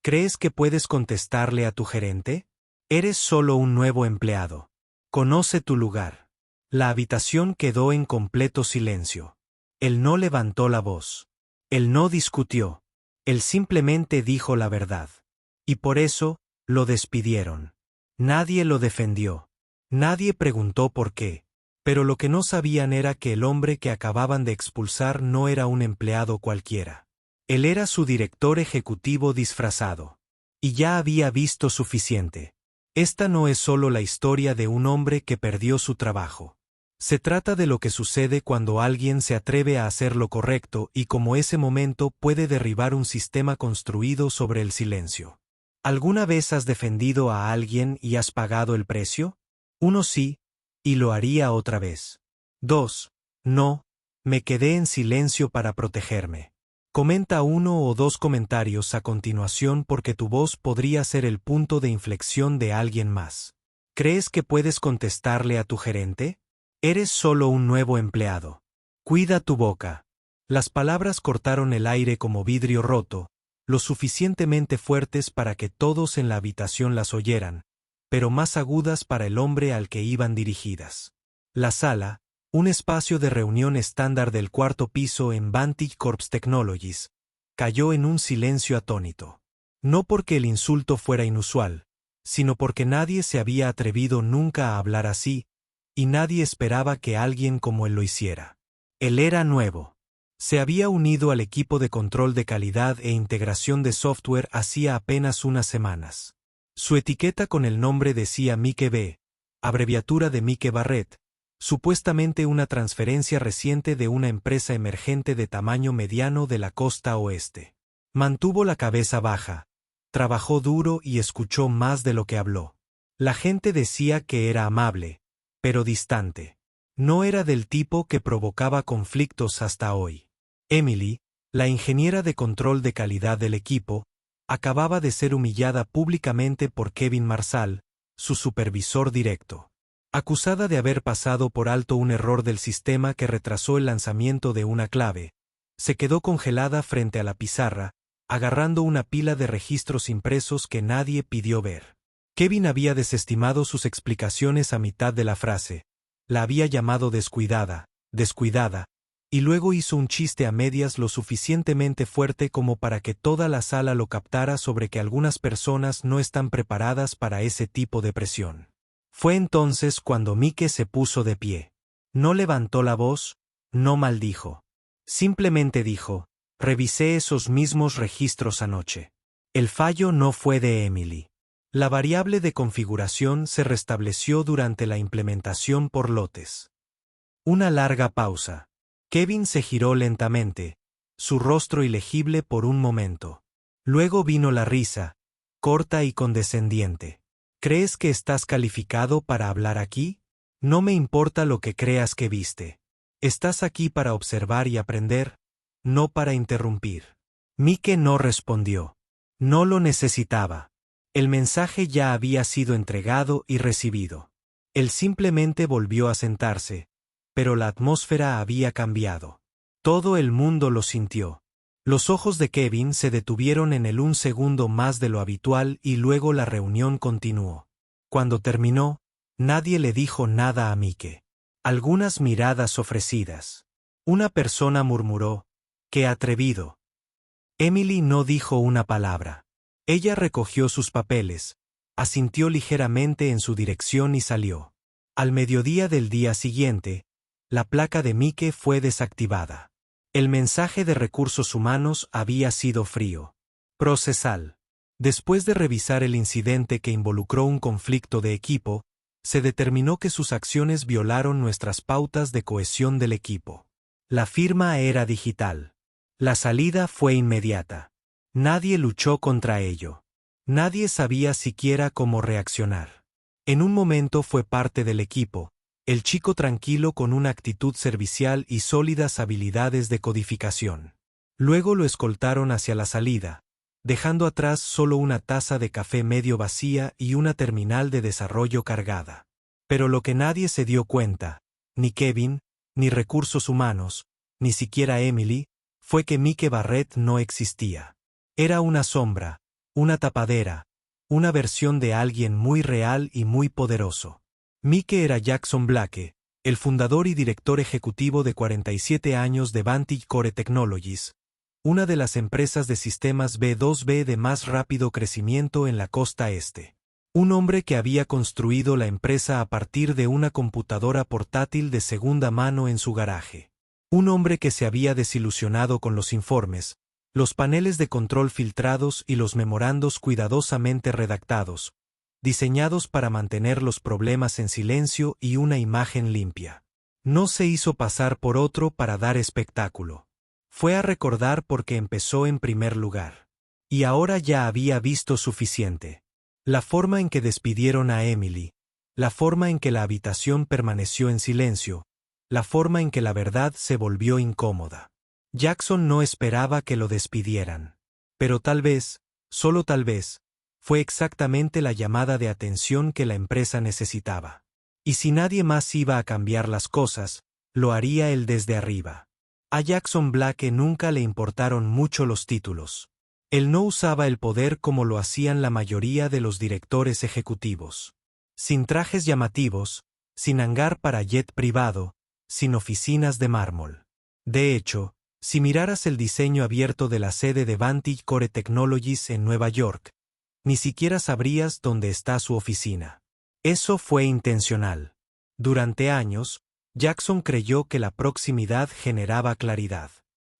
¿Crees que puedes contestarle a tu gerente? Eres solo un nuevo empleado. Conoce tu lugar. La habitación quedó en completo silencio. Él no levantó la voz. Él no discutió. Él simplemente dijo la verdad. Y por eso, lo despidieron. Nadie lo defendió. Nadie preguntó por qué. Pero lo que no sabían era que el hombre que acababan de expulsar no era un empleado cualquiera. Él era su director ejecutivo disfrazado. Y ya había visto suficiente. Esta no es solo la historia de un hombre que perdió su trabajo. Se trata de lo que sucede cuando alguien se atreve a hacer lo correcto y cómo ese momento puede derribar un sistema construido sobre el silencio. ¿Alguna vez has defendido a alguien y has pagado el precio? 1 sí, y lo haría otra vez. 2. No, me quedé en silencio para protegerme. Comenta 1 o 2 comentarios a continuación porque tu voz podría ser el punto de inflexión de alguien más. ¿Crees que puedes contestarle a tu gerente? Eres solo un nuevo empleado. Cuida tu boca. Las palabras cortaron el aire como vidrio roto, lo suficientemente fuertes para que todos en la habitación las oyeran, pero más agudas para el hombre al que iban dirigidas. La sala, un espacio de reunión estándar del 4º piso en Vantage Corp Technologies, cayó en un silencio atónito. No porque el insulto fuera inusual, sino porque nadie se había atrevido nunca a hablar así, y nadie esperaba que alguien como él lo hiciera. Él era nuevo. Se había unido al equipo de control de calidad e integración de software hacía apenas unas semanas. Su etiqueta con el nombre decía Mike B., abreviatura de Mike Barrett, supuestamente una transferencia reciente de una empresa emergente de tamaño mediano de la costa oeste. Mantuvo la cabeza baja, trabajó duro y escuchó más de lo que habló. La gente decía que era amable, pero distante. No era del tipo que provocaba conflictos hasta hoy. Emily, la ingeniera de control de calidad del equipo, acababa de ser humillada públicamente por Kevin Marsal, su supervisor directo. Acusada de haber pasado por alto un error del sistema que retrasó el lanzamiento de una clave, se quedó congelada frente a la pizarra, agarrando una pila de registros impresos que nadie pidió ver. Kevin había desestimado sus explicaciones a mitad de la frase, la había llamado descuidada, y luego hizo un chiste a medias lo suficientemente fuerte como para que toda la sala lo captara sobre que algunas personas no están preparadas para ese tipo de presión. Fue entonces cuando Mike se puso de pie. No levantó la voz, no maldijo. Simplemente dijo, revisé esos mismos registros anoche. El fallo no fue de Emily. La variable de configuración se restableció durante la implementación por lotes. Una larga pausa. Kevin se giró lentamente, su rostro ilegible por un momento. Luego vino la risa, corta y condescendiente. ¿Crees que estás calificado para hablar aquí? No me importa lo que creas que viste. Estás aquí para observar y aprender, no para interrumpir. Mike no respondió. No lo necesitaba. El mensaje ya había sido entregado y recibido. Él simplemente volvió a sentarse, pero la atmósfera había cambiado. Todo el mundo lo sintió. Los ojos de Kevin se detuvieron en él un segundo más de lo habitual y luego la reunión continuó. Cuando terminó, nadie le dijo nada a Mike. Algunas miradas ofrecidas. Una persona murmuró, ¡qué atrevido! Emily no dijo una palabra. Ella recogió sus papeles, asintió ligeramente en su dirección y salió. Al mediodía del día siguiente, la placa de Mike fue desactivada. El mensaje de recursos humanos había sido frío. Procesal. Después de revisar el incidente que involucró un conflicto de equipo, se determinó que sus acciones violaron nuestras pautas de cohesión del equipo. La firma era digital. La salida fue inmediata. Nadie luchó contra ello. Nadie sabía siquiera cómo reaccionar. En un momento fue parte del equipo, el chico tranquilo con una actitud servicial y sólidas habilidades de codificación. Luego lo escoltaron hacia la salida, dejando atrás solo una taza de café medio vacía y una terminal de desarrollo cargada. Pero lo que nadie se dio cuenta, ni Kevin, ni recursos humanos, ni siquiera Emily, fue que Mike Barrett no existía. Era una sombra, una tapadera, una versión de alguien muy real y muy poderoso. Mike era Jackson Blake, el fundador y director ejecutivo de 47 años de Vantage Core Technologies, una de las empresas de sistemas B2B de más rápido crecimiento en la costa este. Un hombre que había construido la empresa a partir de una computadora portátil de segunda mano en su garaje. Un hombre que se había desilusionado con los informes, los paneles de control filtrados y los memorandos cuidadosamente redactados, diseñados para mantener los problemas en silencio y una imagen limpia. No se hizo pasar por otro para dar espectáculo. Fue a recordar porque empezó en primer lugar. Y ahora ya había visto suficiente. La forma en que despidieron a Emily, la forma en que la habitación permaneció en silencio, la forma en que la verdad se volvió incómoda. Jackson no esperaba que lo despidieran. Pero tal vez, solo tal vez, fue exactamente la llamada de atención que la empresa necesitaba. Y si nadie más iba a cambiar las cosas, lo haría él desde arriba. A Jackson Blake nunca le importaron mucho los títulos. Él no usaba el poder como lo hacían la mayoría de los directores ejecutivos. Sin trajes llamativos, sin hangar para jet privado, sin oficinas de mármol. De hecho, si miraras el diseño abierto de la sede de Vantage Core Technologies en Nueva York, ni siquiera sabrías dónde está su oficina. Eso fue intencional. Durante años, Jackson creyó que la proximidad generaba claridad.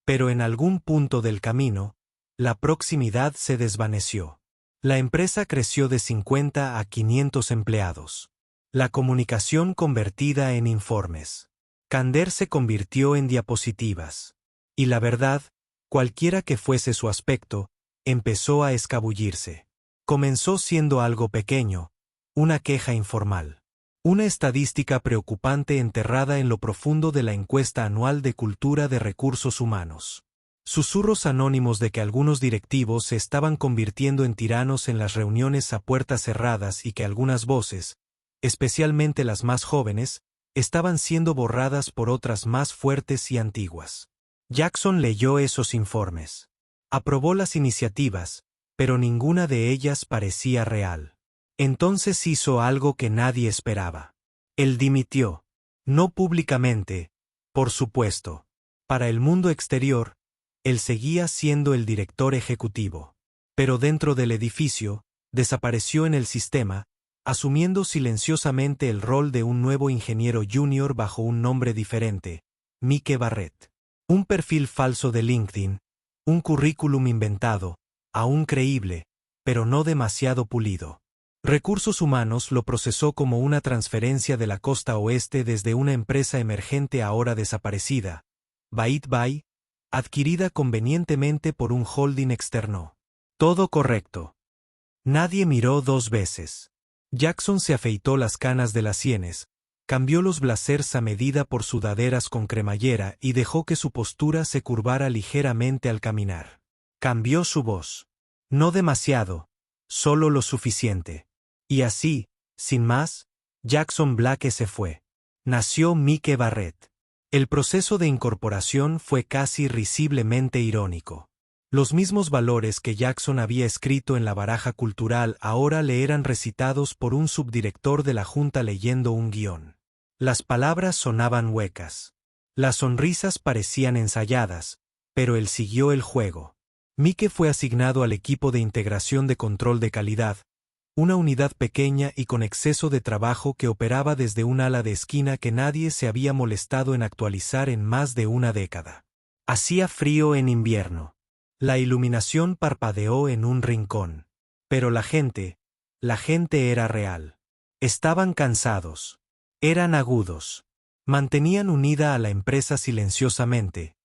Pero en algún punto del camino, la proximidad se desvaneció. La empresa creció de 50 a 500 empleados. La comunicación convertida en informes. Kander se convirtió en diapositivas. Y la verdad, cualquiera que fuese su aspecto, empezó a escabullirse. Comenzó siendo algo pequeño, una queja informal. Una estadística preocupante enterrada en lo profundo de la encuesta anual de cultura de recursos humanos. Susurros anónimos de que algunos directivos se estaban convirtiendo en tiranos en las reuniones a puertas cerradas y que algunas voces, especialmente las más jóvenes, estaban siendo borradas por otras más fuertes y antiguas. Jackson leyó esos informes. Aprobó las iniciativas, pero ninguna de ellas parecía real. Entonces hizo algo que nadie esperaba. Él dimitió. No públicamente, por supuesto. Para el mundo exterior, él seguía siendo el director ejecutivo. Pero dentro del edificio, desapareció en el sistema, asumiendo silenciosamente el rol de un nuevo ingeniero junior bajo un nombre diferente, Mike Barrett. Un perfil falso de LinkedIn, un currículum inventado, aún creíble, pero no demasiado pulido. Recursos Humanos lo procesó como una transferencia de la costa oeste desde una empresa emergente ahora desaparecida, ByteBuy, adquirida convenientemente por un holding externo. Todo correcto. Nadie miró dos veces. Jackson se afeitó las canas de las sienes, cambió los blazers a medida por sudaderas con cremallera y dejó que su postura se curvara ligeramente al caminar. Cambió su voz. No demasiado, solo lo suficiente. Y así, sin más, Jackson Blake se fue. Nació Mike Barrett. El proceso de incorporación fue casi risiblemente irónico. Los mismos valores que Jackson había escrito en la baraja cultural ahora le eran recitados por un subdirector de la junta leyendo un guión. Las palabras sonaban huecas. Las sonrisas parecían ensayadas, pero él siguió el juego. Mike fue asignado al equipo de integración de control de calidad, una unidad pequeña y con exceso de trabajo que operaba desde un ala de esquina que nadie se había molestado en actualizar en más de una década. Hacía frío en invierno. La iluminación parpadeó en un rincón. Pero la gente era real. Estaban cansados. Eran agudos. Mantenían unida a la empresa silenciosamente,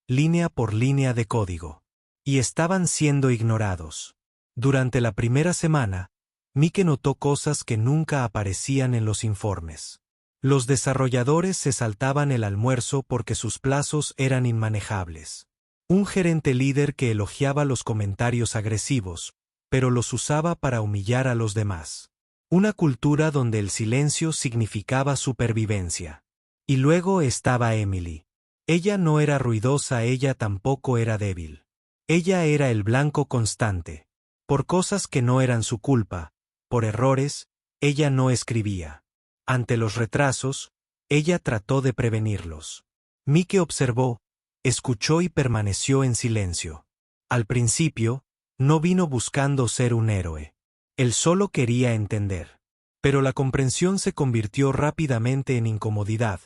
línea por línea de código. Y estaban siendo ignorados. Durante la primera semana, Mike notó cosas que nunca aparecían en los informes. Los desarrolladores se saltaban el almuerzo porque sus plazos eran inmanejables. Un gerente líder que elogiaba los comentarios agresivos, pero los usaba para humillar a los demás. Una cultura donde el silencio significaba supervivencia. Y luego estaba Emily. Ella no era ruidosa, ella tampoco era débil. Ella era el blanco constante. Por cosas que no eran su culpa, por errores, ella no escribía. Ante los retrasos, ella trató de prevenirlos. Mike observó, escuchó y permaneció en silencio. Al principio, no vino buscando ser un héroe. Él solo quería entender. Pero la comprensión se convirtió rápidamente en incomodidad,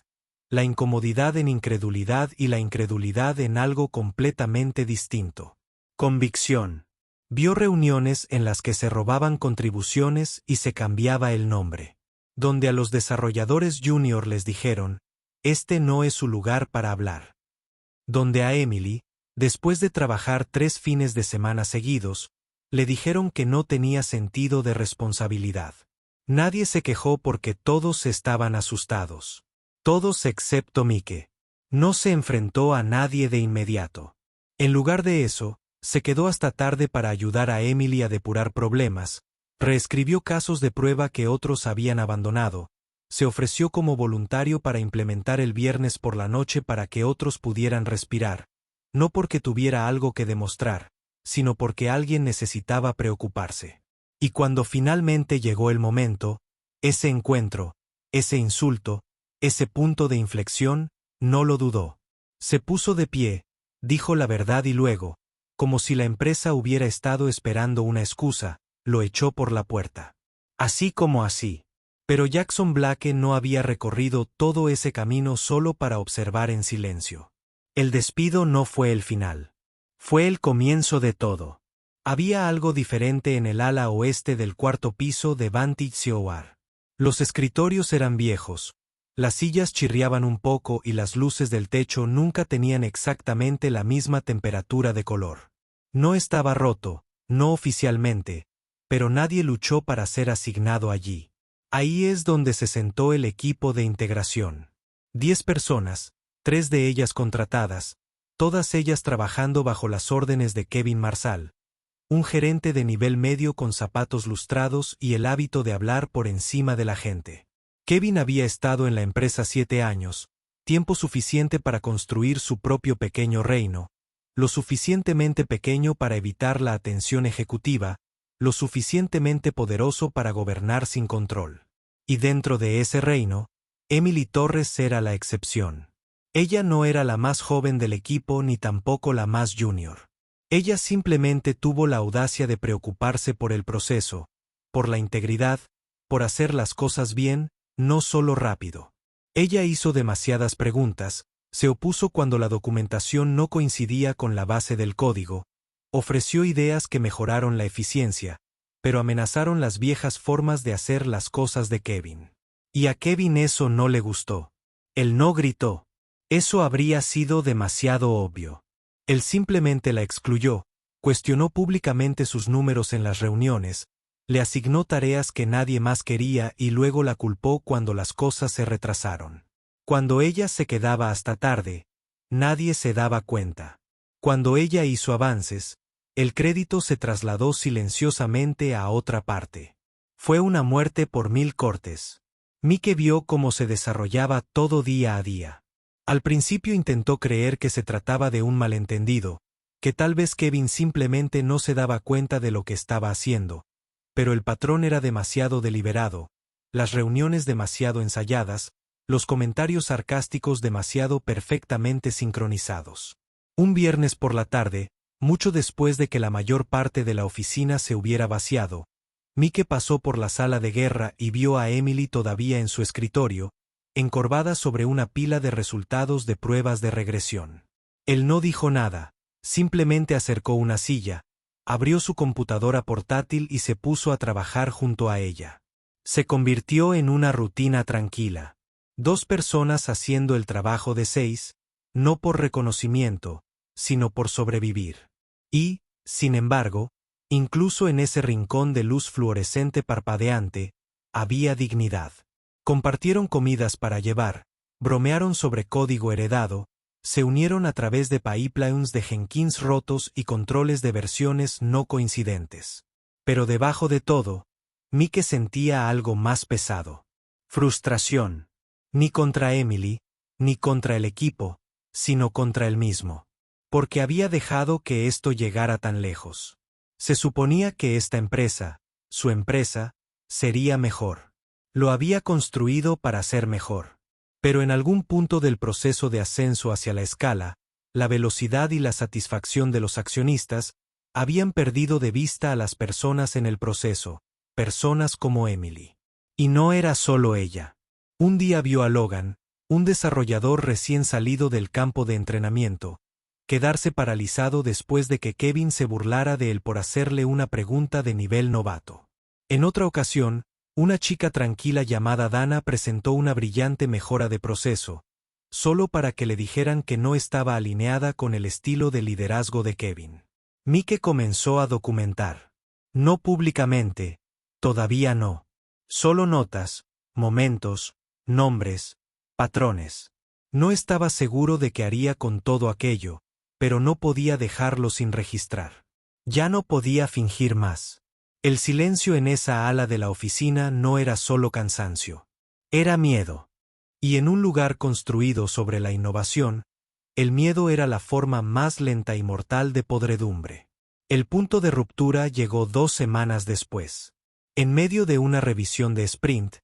la incomodidad en incredulidad y la incredulidad en algo completamente distinto. Convicción. Vio reuniones en las que se robaban contribuciones y se cambiaba el nombre. Donde a los desarrolladores junior les dijeron, este no es su lugar para hablar. Donde a Emily, después de trabajar 3 fines de semana seguidos, le dijeron que no tenía sentido de responsabilidad. Nadie se quejó porque todos estaban asustados. Todos excepto Mike. No se enfrentó a nadie de inmediato. En lugar de eso, se quedó hasta tarde para ayudar a Emily a depurar problemas, reescribió casos de prueba que otros habían abandonado, se ofreció como voluntario para implementar el viernes por la noche para que otros pudieran respirar, no porque tuviera algo que demostrar, sino porque alguien necesitaba preocuparse. Y cuando finalmente llegó el momento, ese encuentro, ese insulto, ese punto de inflexión, no lo dudó. Se puso de pie, dijo la verdad y luego, como si la empresa hubiera estado esperando una excusa, lo echó por la puerta. Así como así. Pero Jackson Blake no había recorrido todo ese camino solo para observar en silencio. El despido no fue el final. Fue el comienzo de todo. Había algo diferente en el ala oeste del 4º piso de Vantage Tower. Los escritorios eran viejos, las sillas chirriaban un poco y las luces del techo nunca tenían exactamente la misma temperatura de color. No estaba roto, no oficialmente, pero nadie luchó para ser asignado allí. Ahí es donde se sentó el equipo de integración. 10 personas, 3 de ellas contratadas, todas ellas trabajando bajo las órdenes de Kevin Marshall, un gerente de nivel medio con zapatos lustrados y el hábito de hablar por encima de la gente. Kevin había estado en la empresa 7 años, tiempo suficiente para construir su propio pequeño reino, lo suficientemente pequeño para evitar la atención ejecutiva, lo suficientemente poderoso para gobernar sin control. Y dentro de ese reino, Emily Torres era la excepción. Ella no era la más joven del equipo ni tampoco la más junior. Ella simplemente tuvo la audacia de preocuparse por el proceso, por la integridad, por hacer las cosas bien, no solo rápido. Ella hizo demasiadas preguntas, se opuso cuando la documentación no coincidía con la base del código, ofreció ideas que mejoraron la eficiencia, pero amenazaron las viejas formas de hacer las cosas de Kevin. Y a Kevin eso no le gustó. Él no gritó. Eso habría sido demasiado obvio. Él simplemente la excluyó, cuestionó públicamente sus números en las reuniones, le asignó tareas que nadie más quería y luego la culpó cuando las cosas se retrasaron. Cuando ella se quedaba hasta tarde, nadie se daba cuenta. Cuando ella hizo avances, el crédito se trasladó silenciosamente a otra parte. Fue una muerte por 1000 cortes. Mike vio cómo se desarrollaba todo día a día. Al principio intentó creer que se trataba de un malentendido, que tal vez Kevin simplemente no se daba cuenta de lo que estaba haciendo, pero el patrón era demasiado deliberado, las reuniones demasiado ensayadas, los comentarios sarcásticos demasiado perfectamente sincronizados. Un viernes por la tarde, mucho después de que la mayor parte de la oficina se hubiera vaciado, Mike pasó por la sala de guerra y vio a Emily todavía en su escritorio, encorvada sobre una pila de resultados de pruebas de regresión. Él no dijo nada, simplemente acercó una silla, abrió su computadora portátil y se puso a trabajar junto a ella. Se convirtió en una rutina tranquila. 2 personas haciendo el trabajo de 6, no por reconocimiento, sino por sobrevivir. Y, sin embargo, incluso en ese rincón de luz fluorescente parpadeante, había dignidad. Compartieron comidas para llevar, bromearon sobre código heredado, se unieron a través de pipelines de Jenkins rotos y controles de versiones no coincidentes. Pero debajo de todo, Mike sentía algo más pesado. Frustración. Ni contra Emily, ni contra el equipo, sino contra él mismo. Porque había dejado que esto llegara tan lejos. Se suponía que esta empresa, su empresa, sería mejor. Lo había construido para ser mejor. Pero en algún punto del proceso de ascenso hacia la escala, la velocidad y la satisfacción de los accionistas habían perdido de vista a las personas en el proceso, personas como Emily. Y no era solo ella. Un día vio a Logan, un desarrollador recién salido del campo de entrenamiento, quedarse paralizado después de que Kevin se burlara de él por hacerle una pregunta de nivel novato. En otra ocasión, una chica tranquila llamada Dana presentó una brillante mejora de proceso, solo para que le dijeran que no estaba alineada con el estilo de liderazgo de Kevin. Mike comenzó a documentar. No públicamente, todavía no. Solo notas, momentos, nombres, patrones. No estaba seguro de qué haría con todo aquello, pero no podía dejarlo sin registrar. Ya no podía fingir más. El silencio en esa ala de la oficina no era solo cansancio. Era miedo. Y en un lugar construido sobre la innovación, el miedo era la forma más lenta y mortal de podredumbre. El punto de ruptura llegó 2 semanas después. En medio de una revisión de sprint,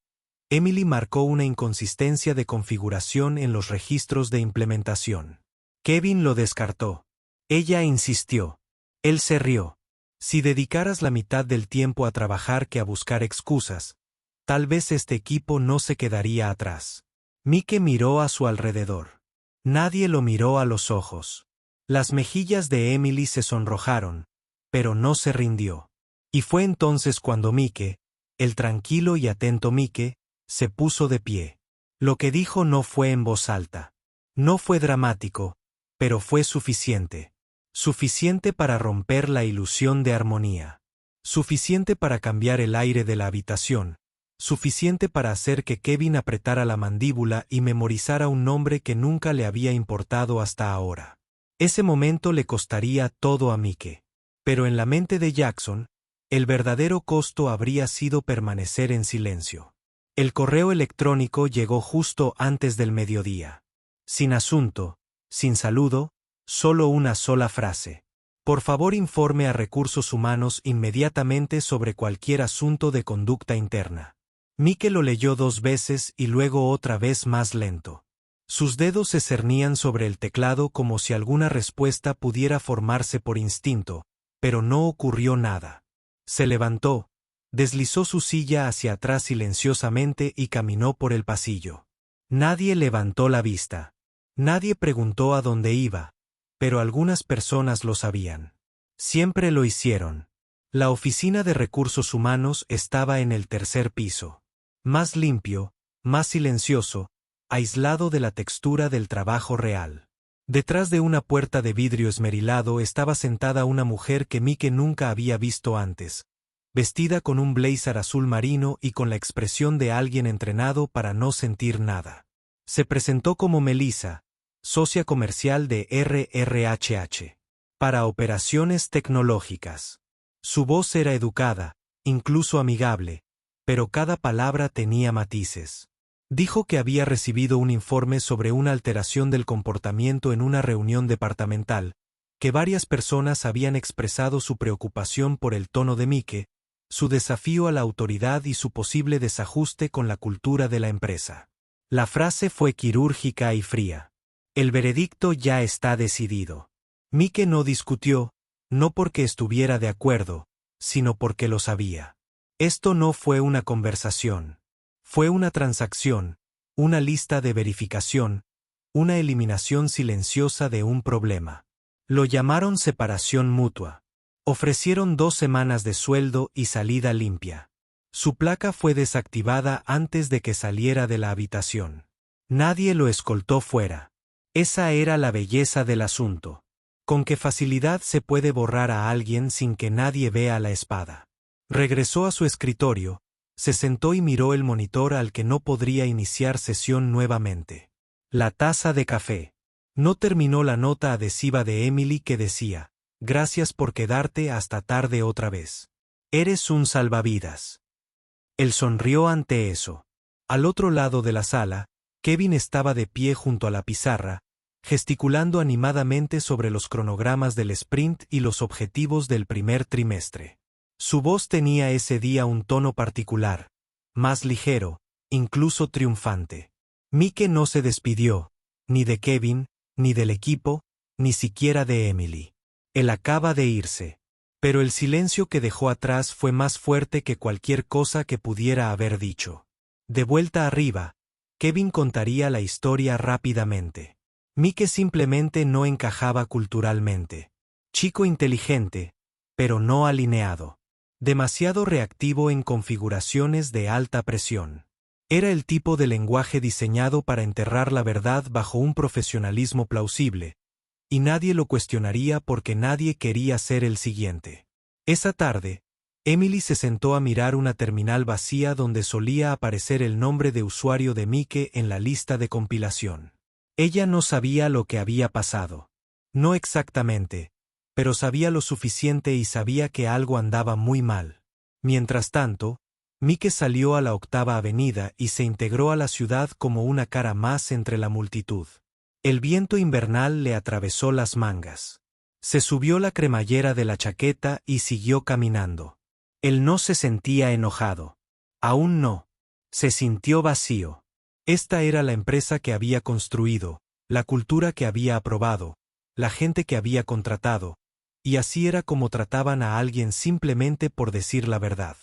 Emily marcó una inconsistencia de configuración en los registros de implementación. Kevin lo descartó. Ella insistió. Él se rió. Si dedicaras la mitad del tiempo a trabajar que a buscar excusas, tal vez este equipo no se quedaría atrás. Mike miró a su alrededor. Nadie lo miró a los ojos. Las mejillas de Emily se sonrojaron, pero no se rindió. Y fue entonces cuando Mike, el tranquilo y atento Mike, se puso de pie. Lo que dijo no fue en voz alta. No fue dramático, pero fue suficiente. Suficiente para romper la ilusión de armonía. Suficiente para cambiar el aire de la habitación. Suficiente para hacer que Kevin apretara la mandíbula y memorizara un nombre que nunca le había importado hasta ahora. Ese momento le costaría todo a Mike. Pero en la mente de Jackson, el verdadero costo habría sido permanecer en silencio. El correo electrónico llegó justo antes del mediodía. Sin asunto, sin saludo, solo una sola frase. Por favor, informe a Recursos Humanos inmediatamente sobre cualquier asunto de conducta interna. Mike lo leyó 2 veces y luego otra vez más lento. Sus dedos se cernían sobre el teclado como si alguna respuesta pudiera formarse por instinto, pero no ocurrió nada. Se levantó, deslizó su silla hacia atrás silenciosamente y caminó por el pasillo. Nadie levantó la vista. Nadie preguntó a dónde iba, pero algunas personas lo sabían. Siempre lo hicieron. La oficina de recursos humanos estaba en el 3er piso. Más limpio, más silencioso, aislado de la textura del trabajo real. Detrás de una puerta de vidrio esmerilado estaba sentada una mujer que Mike nunca había visto antes, vestida con un blazer azul marino y con la expresión de alguien entrenado para no sentir nada. Se presentó como Melissa, socia comercial de RRHH, para operaciones tecnológicas. Su voz era educada, incluso amigable, pero cada palabra tenía matices. Dijo que había recibido un informe sobre una alteración del comportamiento en una reunión departamental, que varias personas habían expresado su preocupación por el tono de Mike, su desafío a la autoridad y su posible desajuste con la cultura de la empresa. La frase fue quirúrgica y fría. El veredicto ya está decidido. Mike no discutió, no porque estuviera de acuerdo, sino porque lo sabía. Esto no fue una conversación. Fue una transacción, una lista de verificación, una eliminación silenciosa de un problema. Lo llamaron separación mutua. Ofrecieron 2 semanas de sueldo y salida limpia. Su placa fue desactivada antes de que saliera de la habitación. Nadie lo escoltó fuera. Esa era la belleza del asunto. Con qué facilidad se puede borrar a alguien sin que nadie vea la espada. Regresó a su escritorio, se sentó y miró el monitor al que no podría iniciar sesión nuevamente. La taza de café. No terminó la nota adhesiva de Emily que decía: gracias por quedarte hasta tarde otra vez. Eres un salvavidas. Él sonrió ante eso. Al otro lado de la sala, Kevin estaba de pie junto a la pizarra, gesticulando animadamente sobre los cronogramas del sprint y los objetivos del primer trimestre. Su voz tenía ese día un tono particular, más ligero, incluso triunfante. Mike no se despidió, ni de Kevin, ni del equipo, ni siquiera de Emily. Él acaba de irse. Pero el silencio que dejó atrás fue más fuerte que cualquier cosa que pudiera haber dicho. De vuelta arriba, Kevin contaría la historia rápidamente. Mike simplemente no encajaba culturalmente. Chico inteligente, pero no alineado. Demasiado reactivo en configuraciones de alta presión. Era el tipo de lenguaje diseñado para enterrar la verdad bajo un profesionalismo plausible, y nadie lo cuestionaría porque nadie quería ser el siguiente. Esa tarde, Emily se sentó a mirar una terminal vacía donde solía aparecer el nombre de usuario de Mike en la lista de compilación. Ella no sabía lo que había pasado. No exactamente, pero sabía lo suficiente y sabía que algo andaba muy mal. Mientras tanto, Mike salió a la 8ª Avenida y se integró a la ciudad como una cara más entre la multitud. El viento invernal le atravesó las mangas. Se subió la cremallera de la chaqueta y siguió caminando. Él no se sentía enojado. Aún no. Se sintió vacío. Esta era la empresa que había construido, la cultura que había aprobado, la gente que había contratado, y así era como trataban a alguien simplemente por decir la verdad.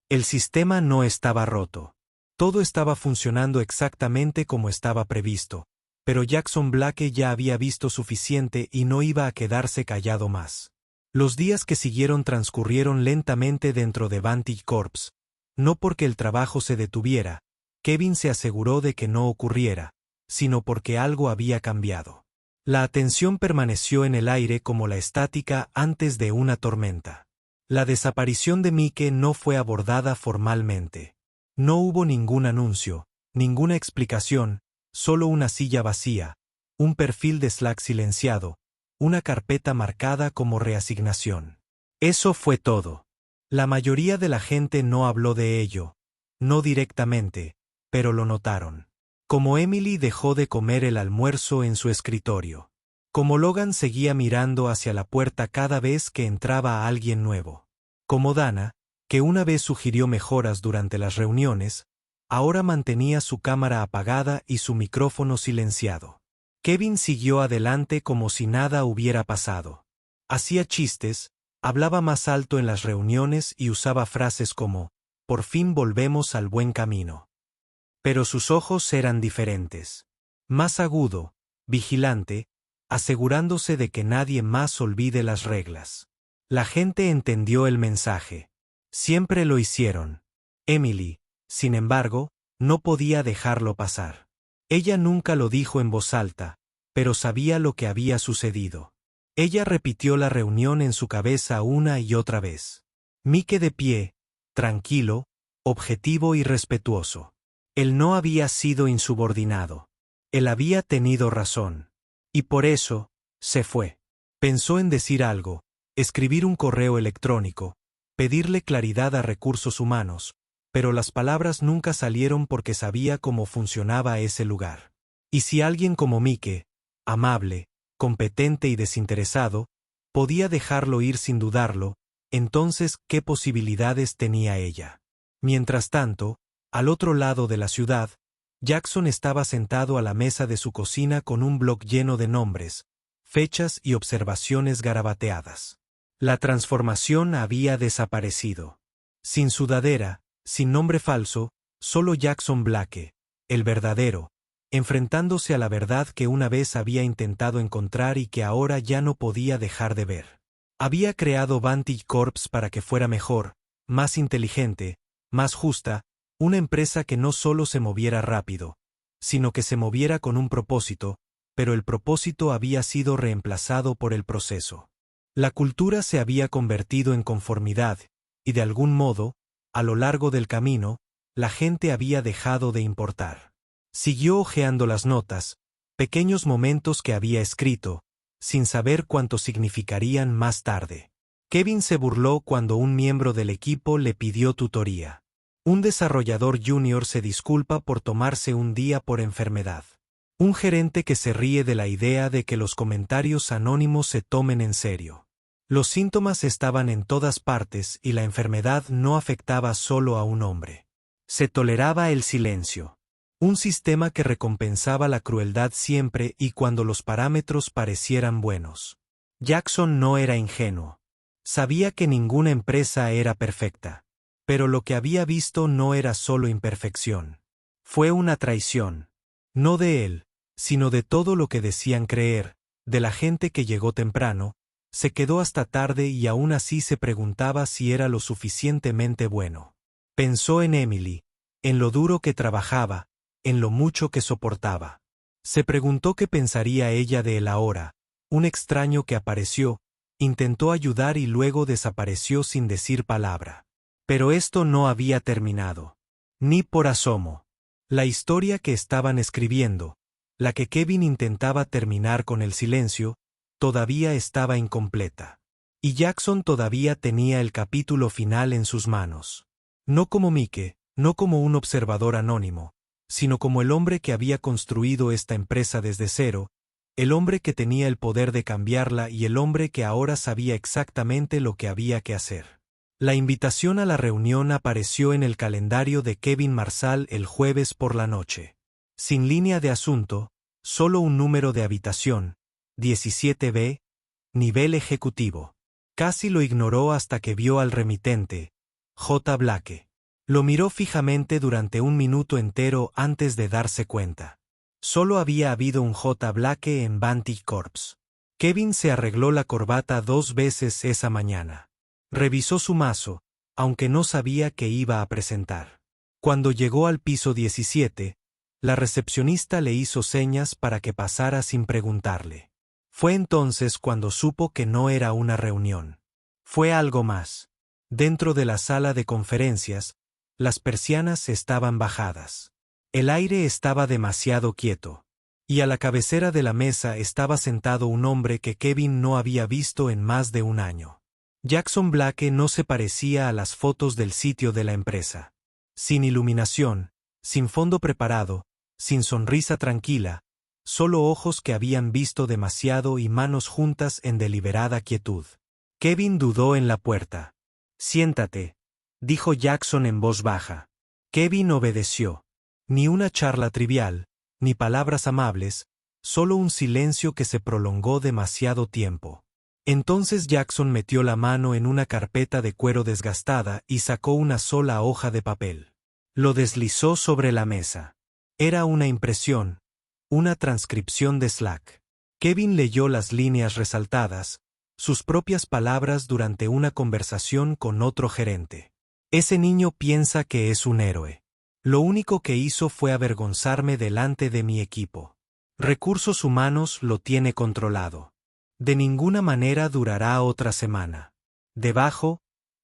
El sistema no estaba roto. Todo estaba funcionando exactamente como estaba previsto, pero Jackson Blake ya había visto suficiente y no iba a quedarse callado más. Los días que siguieron transcurrieron lentamente dentro de Vantage Corps, no porque el trabajo se detuviera. Kevin se aseguró de que no ocurriera, sino porque algo había cambiado. La atención permaneció en el aire como la estática antes de una tormenta. La desaparición de Mike no fue abordada formalmente. No hubo ningún anuncio, ninguna explicación, solo una silla vacía, un perfil de Slack silenciado, una carpeta marcada como reasignación. Eso fue todo. La mayoría de la gente no habló de ello, no directamente, pero lo notaron. Como Emily dejó de comer el almuerzo en su escritorio. Como Logan seguía mirando hacia la puerta cada vez que entraba alguien nuevo. Como Dana, que una vez sugirió mejoras durante las reuniones, ahora mantenía su cámara apagada y su micrófono silenciado. Kevin siguió adelante como si nada hubiera pasado. Hacía chistes, hablaba más alto en las reuniones y usaba frases como, «Por fin volvemos al buen camino». Pero sus ojos eran diferentes. Más agudo, vigilante, asegurándose de que nadie más olvide las reglas. La gente entendió el mensaje. Siempre lo hicieron. Emily, sin embargo, no podía dejarlo pasar. Ella nunca lo dijo en voz alta, pero sabía lo que había sucedido. Ella repitió la reunión en su cabeza una y otra vez. Mike de pie, tranquilo, objetivo y respetuoso. Él no había sido insubordinado. Él había tenido razón. Y por eso, se fue. Pensó en decir algo, escribir un correo electrónico, pedirle claridad a recursos humanos, pero las palabras nunca salieron porque sabía cómo funcionaba ese lugar. Y si alguien como Mike, amable, competente y desinteresado, podía dejarlo ir sin dudarlo, entonces, ¿qué posibilidades tenía ella? Mientras tanto, al otro lado de la ciudad, Jackson estaba sentado a la mesa de su cocina con un bloc lleno de nombres, fechas y observaciones garabateadas. La transformación había desaparecido. Sin sudadera, sin nombre falso, solo Jackson Blake, el verdadero, enfrentándose a la verdad que una vez había intentado encontrar y que ahora ya no podía dejar de ver. Había creado Vantage Corps para que fuera mejor, más inteligente, más justa, una empresa que no solo se moviera rápido, sino que se moviera con un propósito, pero el propósito había sido reemplazado por el proceso. La cultura se había convertido en conformidad, y de algún modo, a lo largo del camino, la gente había dejado de importar. Siguió hojeando las notas, pequeños momentos que había escrito, sin saber cuánto significarían más tarde. Kevin se burló cuando un miembro del equipo le pidió tutoría. Un desarrollador junior se disculpa por tomarse un día por enfermedad. Un gerente que se ríe de la idea de que los comentarios anónimos se tomen en serio. Los síntomas estaban en todas partes y la enfermedad no afectaba solo a un hombre. Se toleraba el silencio. Un sistema que recompensaba la crueldad siempre y cuando los parámetros parecieran buenos. Jackson no era ingenuo. Sabía que ninguna empresa era perfecta. Pero lo que había visto no era solo imperfección. Fue una traición. No de él, sino de todo lo que decían creer, de la gente que llegó temprano, se quedó hasta tarde y aún así se preguntaba si era lo suficientemente bueno. Pensó en Emily, en lo duro que trabajaba, en lo mucho que soportaba. Se preguntó qué pensaría ella de él ahora, un extraño que apareció, intentó ayudar y luego desapareció sin decir palabra. Pero esto no había terminado. Ni por asomo. La historia que estaban escribiendo, la que Kevin intentaba terminar con el silencio, todavía estaba incompleta. Y Jackson todavía tenía el capítulo final en sus manos. No como Mike, no como un observador anónimo, sino como el hombre que había construido esta empresa desde cero, el hombre que tenía el poder de cambiarla y el hombre que ahora sabía exactamente lo que había que hacer. La invitación a la reunión apareció en el calendario de Kevin Marshall el jueves por la noche. Sin línea de asunto, solo un número de habitación, 17B, nivel ejecutivo. Casi lo ignoró hasta que vio al remitente, J. Blake. Lo miró fijamente durante un minuto entero antes de darse cuenta. Solo había habido un J. Blake en Vantage Corps. Kevin se arregló la corbata 2 veces esa mañana. Revisó su mazo, aunque no sabía qué iba a presentar. Cuando llegó al piso 17, la recepcionista le hizo señas para que pasara sin preguntarle. Fue entonces cuando supo que no era una reunión. Fue algo más. Dentro de la sala de conferencias, las persianas estaban bajadas. El aire estaba demasiado quieto. Y a la cabecera de la mesa estaba sentado un hombre que Kevin no había visto en más de un año. Jackson Blake no se parecía a las fotos del sitio de la empresa. Sin iluminación, sin fondo preparado, sin sonrisa tranquila, solo ojos que habían visto demasiado y manos juntas en deliberada quietud. Kevin dudó en la puerta. «Siéntate», dijo Jackson en voz baja. Kevin obedeció. Ni una charla trivial, ni palabras amables, solo un silencio que se prolongó demasiado tiempo. Entonces Jackson metió la mano en una carpeta de cuero desgastada y sacó una sola hoja de papel. Lo deslizó sobre la mesa. Era una impresión, una transcripción de Slack. Kevin leyó las líneas resaltadas, sus propias palabras durante una conversación con otro gerente. Ese niño piensa que es un héroe. Lo único que hizo fue avergonzarme delante de mi equipo. Recursos humanos lo tiene controlado. De ninguna manera durará otra semana. Debajo,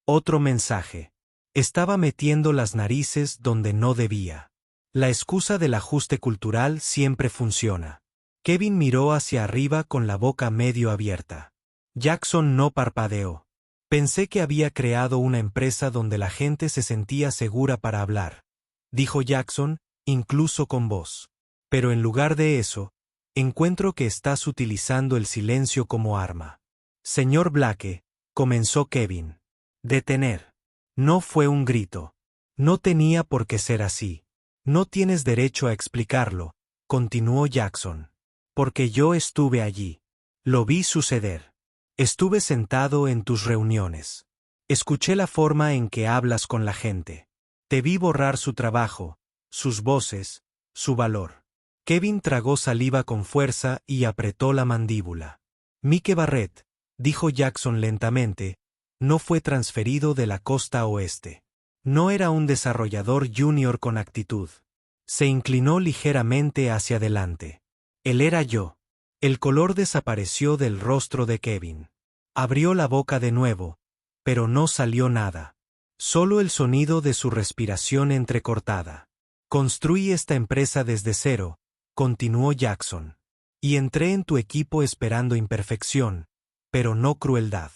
otro mensaje. Estaba metiendo las narices donde no debía. La excusa del ajuste cultural siempre funciona. Kevin miró hacia arriba con la boca medio abierta. Jackson no parpadeó. Pensé que había creado una empresa donde la gente se sentía segura para hablar, dijo Jackson, incluso con voz. Pero en lugar de eso, encuentro que estás utilizando el silencio como arma. Señor Blake, comenzó Kevin. Detener. No fue un grito. No tenía por qué ser así. No tienes derecho a explicarlo, continuó Jackson. Porque yo estuve allí. Lo vi suceder. Estuve sentado en tus reuniones. Escuché la forma en que hablas con la gente. Te vi borrar su trabajo, sus voces, su valor. Kevin tragó saliva con fuerza y apretó la mandíbula. Mike Barrett, dijo Jackson lentamente, no fue transferido de la costa oeste. No era un desarrollador junior con actitud. Se inclinó ligeramente hacia adelante. Él era yo. El color desapareció del rostro de Kevin. Abrió la boca de nuevo, pero no salió nada. Solo el sonido de su respiración entrecortada. Construí esta empresa desde cero, continuó Jackson. Y entré en tu equipo esperando imperfección, pero no crueldad.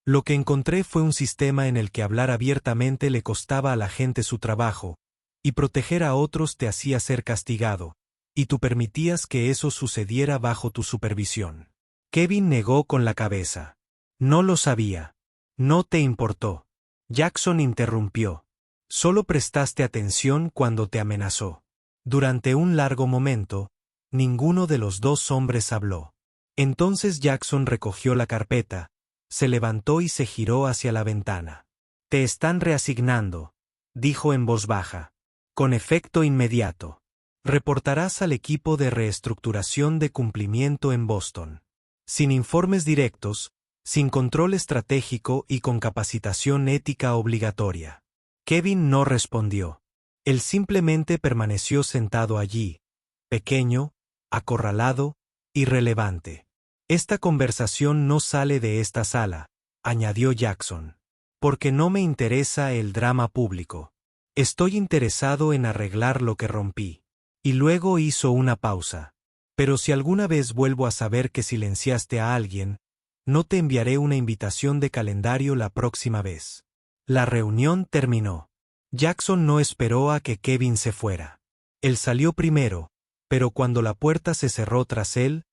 Lo que encontré fue un sistema en el que hablar abiertamente le costaba a la gente su trabajo, y proteger a otros te hacía ser castigado, y tú permitías que eso sucediera bajo tu supervisión. Kevin negó con la cabeza. No lo sabía. No te importó. Jackson interrumpió. Solo prestaste atención cuando te amenazó. Durante un largo momento, ninguno de los dos hombres habló. Entonces Jackson recogió la carpeta, se levantó y se giró hacia la ventana. Te están reasignando, dijo en voz baja. Con efecto inmediato. Reportarás al equipo de reestructuración de cumplimiento en Boston. Sin informes directos, sin control estratégico y con capacitación ética obligatoria. Kevin no respondió. Él simplemente permaneció sentado allí, pequeño, acorralado, irrelevante. Esta conversación no sale de esta sala, añadió Jackson. Porque no me interesa el drama público. Estoy interesado en arreglar lo que rompí. Y luego hizo una pausa. Pero si alguna vez vuelvo a saber que silenciaste a alguien, no te enviaré una invitación de calendario la próxima vez. La reunión terminó. Jackson no esperó a que Kevin se fuera. Él salió primero, pero cuando la puerta se cerró tras él,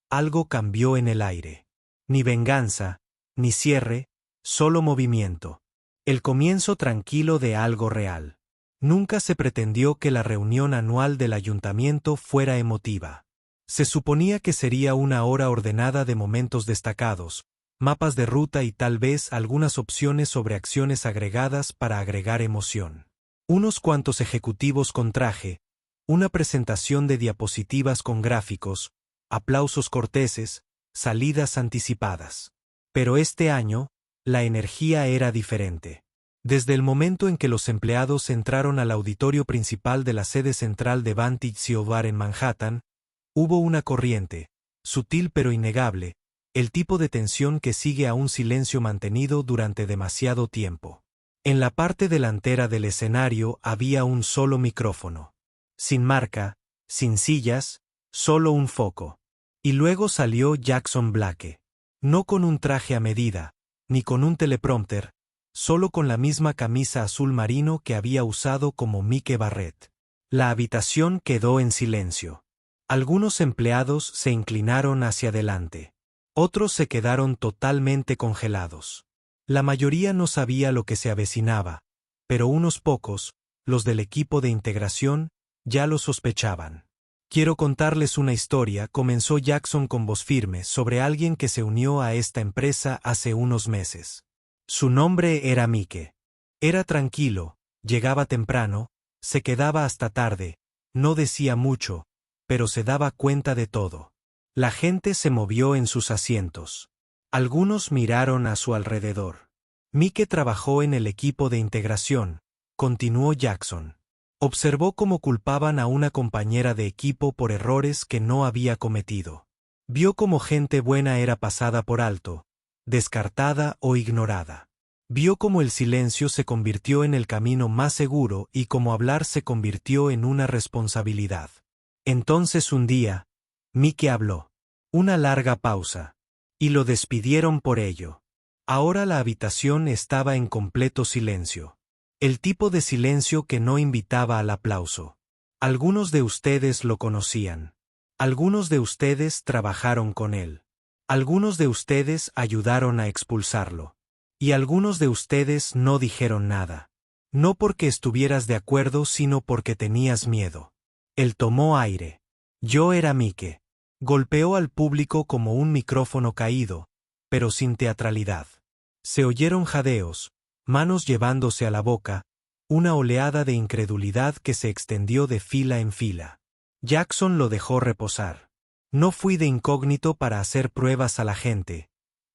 algo cambió en el aire. Ni venganza, ni cierre, solo movimiento. El comienzo tranquilo de algo real. Nunca se pretendió que la reunión anual del ayuntamiento fuera emotiva. Se suponía que sería una hora ordenada de momentos destacados, mapas de ruta y tal vez algunas opciones sobre acciones agregadas para agregar emoción. Unos cuantos ejecutivos con traje, una presentación de diapositivas con gráficos, aplausos corteses, salidas anticipadas. Pero este año, la energía era diferente. Desde el momento en que los empleados entraron al auditorio principal de la sede central de Vantage Silver en Manhattan, hubo una corriente, sutil pero innegable, el tipo de tensión que sigue a un silencio mantenido durante demasiado tiempo. En la parte delantera del escenario había un solo micrófono. Sin marca, sin sillas, solo un foco. Y luego salió Jackson Blake. No con un traje a medida, ni con un teleprompter, solo con la misma camisa azul marino que había usado como Mike Barrett. La habitación quedó en silencio. Algunos empleados se inclinaron hacia adelante. Otros se quedaron totalmente congelados. La mayoría no sabía lo que se avecinaba, pero unos pocos, los del equipo de integración, ya lo sospechaban. Quiero contarles una historia, comenzó Jackson con voz firme, sobre alguien que se unió a esta empresa hace unos meses. Su nombre era Mike. Era tranquilo, llegaba temprano, se quedaba hasta tarde, no decía mucho, pero se daba cuenta de todo. La gente se movió en sus asientos. Algunos miraron a su alrededor. Mike trabajó en el equipo de integración, continuó Jackson. Observó cómo culpaban a una compañera de equipo por errores que no había cometido. Vio cómo gente buena era pasada por alto, descartada o ignorada. Vio cómo el silencio se convirtió en el camino más seguro y cómo hablar se convirtió en una responsabilidad. Entonces un día, Mike habló. Una larga pausa. Y lo despidieron por ello. Ahora la habitación estaba en completo silencio. El tipo de silencio que no invitaba al aplauso. Algunos de ustedes lo conocían. Algunos de ustedes trabajaron con él. Algunos de ustedes ayudaron a expulsarlo. Y algunos de ustedes no dijeron nada. No porque estuvieras de acuerdo, sino porque tenías miedo. Él tomó aire. Yo era Mike. Golpeó al público como un micrófono caído, pero sin teatralidad. Se oyeron jadeos, manos llevándose a la boca, una oleada de incredulidad que se extendió de fila en fila. Jackson lo dejó reposar. No fui de incógnito para hacer pruebas a la gente,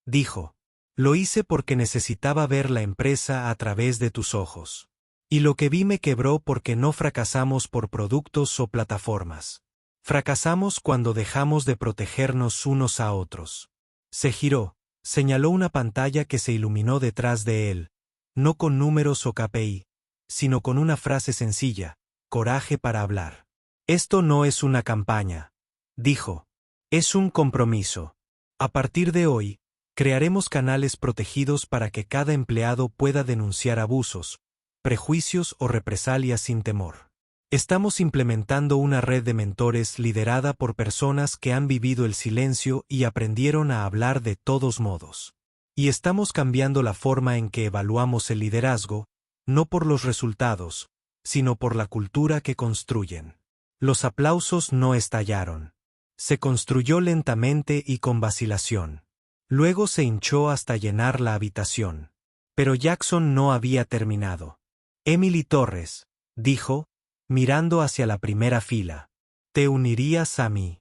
dijo. Lo hice porque necesitaba ver la empresa a través de tus ojos. Y lo que vi me quebró porque no fracasamos por productos o plataformas. Fracasamos cuando dejamos de protegernos unos a otros. Se giró, señaló una pantalla que se iluminó detrás de él, no con números o KPI, sino con una frase sencilla: coraje para hablar. Esto no es una campaña, dijo. Es un compromiso. A partir de hoy, crearemos canales protegidos para que cada empleado pueda denunciar abusos, prejuicios o represalias sin temor. Estamos implementando una red de mentores liderada por personas que han vivido el silencio y aprendieron a hablar de todos modos. Y estamos cambiando la forma en que evaluamos el liderazgo, no por los resultados, sino por la cultura que construyen. Los aplausos no estallaron. Se construyó lentamente y con vacilación. Luego se hinchó hasta llenar la habitación. Pero Jackson no había terminado. Emily Torres, dijo, mirando hacia la primera fila. ¿Te unirías a mí?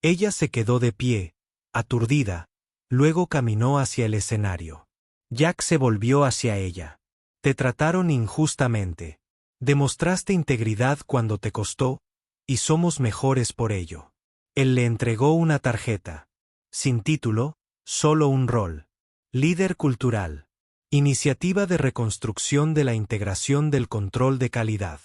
Ella se quedó de pie, aturdida, luego caminó hacia el escenario. Jack se volvió hacia ella. Te trataron injustamente. Demostraste integridad cuando te costó, y somos mejores por ello. Él le entregó una tarjeta. Sin título, solo un rol. Líder cultural. Iniciativa de reconstrucción de la integración del control de calidad.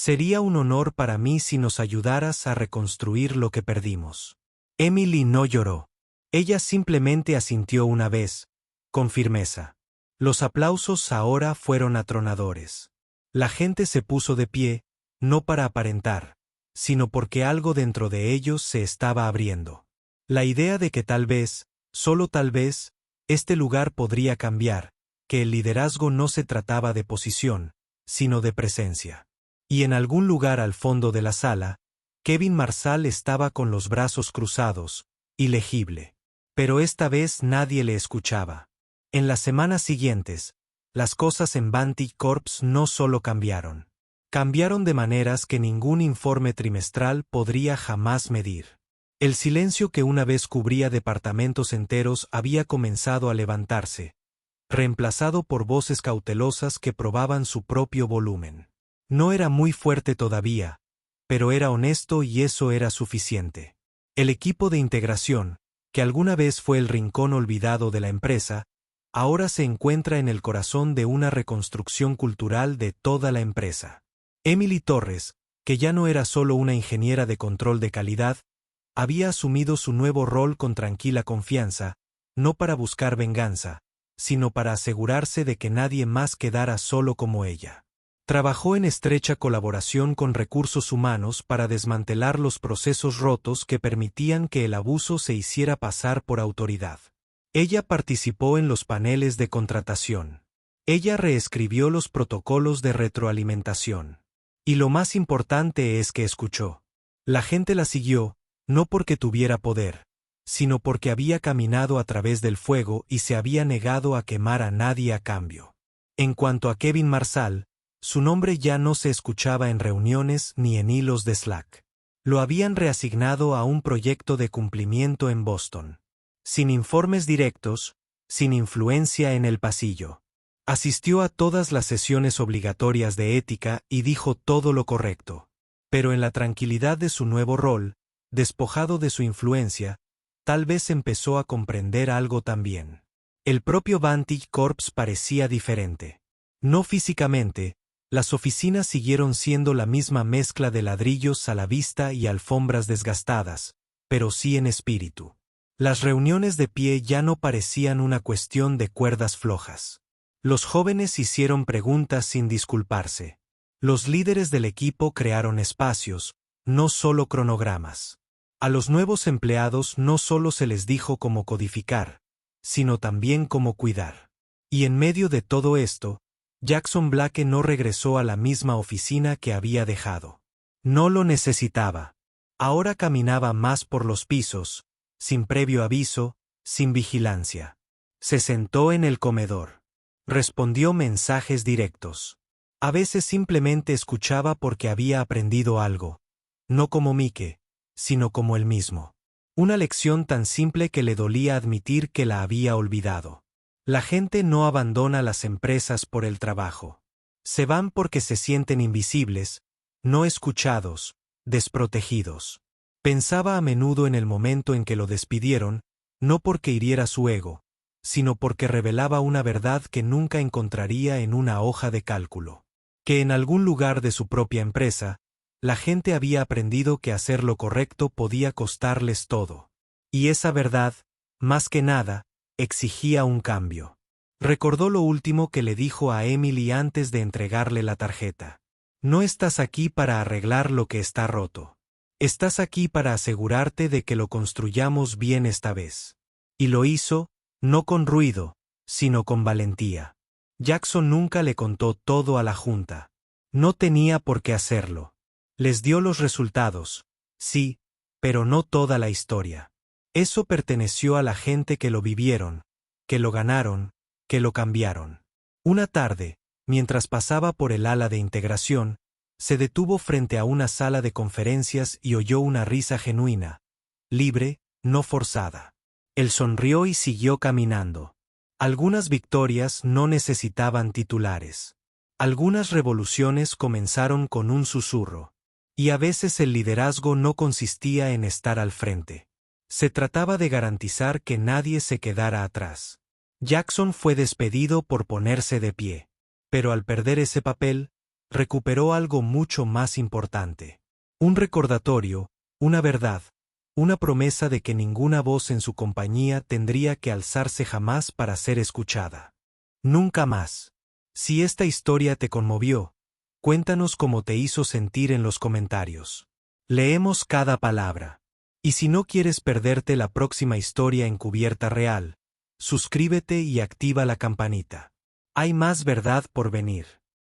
Sería un honor para mí si nos ayudaras a reconstruir lo que perdimos. Emily no lloró. Ella simplemente asintió una vez, con firmeza. Los aplausos ahora fueron atronadores. La gente se puso de pie, no para aparentar, sino porque algo dentro de ellos se estaba abriendo. La idea de que tal vez, solo tal vez, este lugar podría cambiar, que el liderazgo no se trataba de posición, sino de presencia. Y en algún lugar al fondo de la sala, Kevin Marshall estaba con los brazos cruzados, ilegible. Pero esta vez nadie le escuchaba. En las semanas siguientes, las cosas en Vantage Corps no solo cambiaron. Cambiaron de maneras que ningún informe trimestral podría jamás medir. El silencio que una vez cubría departamentos enteros había comenzado a levantarse, reemplazado por voces cautelosas que probaban su propio volumen. No era muy fuerte todavía, pero era honesto y eso era suficiente. El equipo de integración, que alguna vez fue el rincón olvidado de la empresa, ahora se encuentra en el corazón de una reconstrucción cultural de toda la empresa. Emily Torres, que ya no era solo una ingeniera de control de calidad, había asumido su nuevo rol con tranquila confianza, no para buscar venganza, sino para asegurarse de que nadie más quedara solo como ella. Trabajó en estrecha colaboración con recursos humanos para desmantelar los procesos rotos que permitían que el abuso se hiciera pasar por autoridad. Ella participó en los paneles de contratación. Ella reescribió los protocolos de retroalimentación. Y lo más importante es que escuchó. La gente la siguió, no porque tuviera poder, sino porque había caminado a través del fuego y se había negado a quemar a nadie a cambio. En cuanto a Kevin Marshall, su nombre ya no se escuchaba en reuniones ni en hilos de Slack. Lo habían reasignado a un proyecto de cumplimiento en Boston. Sin informes directos, sin influencia en el pasillo. Asistió a todas las sesiones obligatorias de ética y dijo todo lo correcto. Pero en la tranquilidad de su nuevo rol, despojado de su influencia, tal vez empezó a comprender algo también. El propio Vantage Corps parecía diferente. No físicamente, las oficinas siguieron siendo la misma mezcla de ladrillos a la vista y alfombras desgastadas, pero sí en espíritu. Las reuniones de pie ya no parecían una cuestión de cuerdas flojas. Los jóvenes hicieron preguntas sin disculparse. Los líderes del equipo crearon espacios, no solo cronogramas. A los nuevos empleados no solo se les dijo cómo codificar, sino también cómo cuidar. Y en medio de todo esto, Jackson Black no regresó a la misma oficina que había dejado. No lo necesitaba. Ahora caminaba más por los pisos, sin previo aviso, sin vigilancia. Se sentó en el comedor. Respondió mensajes directos. A veces simplemente escuchaba porque había aprendido algo. No como Mike, sino como él mismo. Una lección tan simple que le dolía admitir que la había olvidado. La gente no abandona las empresas por el trabajo. Se van porque se sienten invisibles, no escuchados, desprotegidos. Pensaba a menudo en el momento en que lo despidieron, no porque hiriera su ego, sino porque revelaba una verdad que nunca encontraría en una hoja de cálculo. Que en algún lugar de su propia empresa, la gente había aprendido que hacer lo correcto podía costarles todo. Y esa verdad, más que nada, exigía un cambio. Recordó lo último que le dijo a Emily antes de entregarle la tarjeta. No estás aquí para arreglar lo que está roto. Estás aquí para asegurarte de que lo construyamos bien esta vez. Y lo hizo, no con ruido, sino con valentía. Jackson nunca le contó todo a la junta. No tenía por qué hacerlo. Les dio los resultados, sí, pero no toda la historia. Eso perteneció a la gente que lo vivieron, que lo ganaron, que lo cambiaron. Una tarde, mientras pasaba por el ala de integración, se detuvo frente a una sala de conferencias y oyó una risa genuina, libre, no forzada. Él sonrió y siguió caminando. Algunas victorias no necesitaban titulares. Algunas revoluciones comenzaron con un susurro. Y a veces el liderazgo no consistía en estar al frente. Se trataba de garantizar que nadie se quedara atrás. Jackson fue despedido por ponerse de pie. Pero al perder ese papel, recuperó algo mucho más importante. Un recordatorio, una verdad, una promesa de que ninguna voz en su compañía tendría que alzarse jamás para ser escuchada. Nunca más. Si esta historia te conmovió, cuéntanos cómo te hizo sentir en los comentarios. Leemos cada palabra. Y si no quieres perderte la próxima historia encubierta real, suscríbete y activa la campanita. Hay más verdad por venir.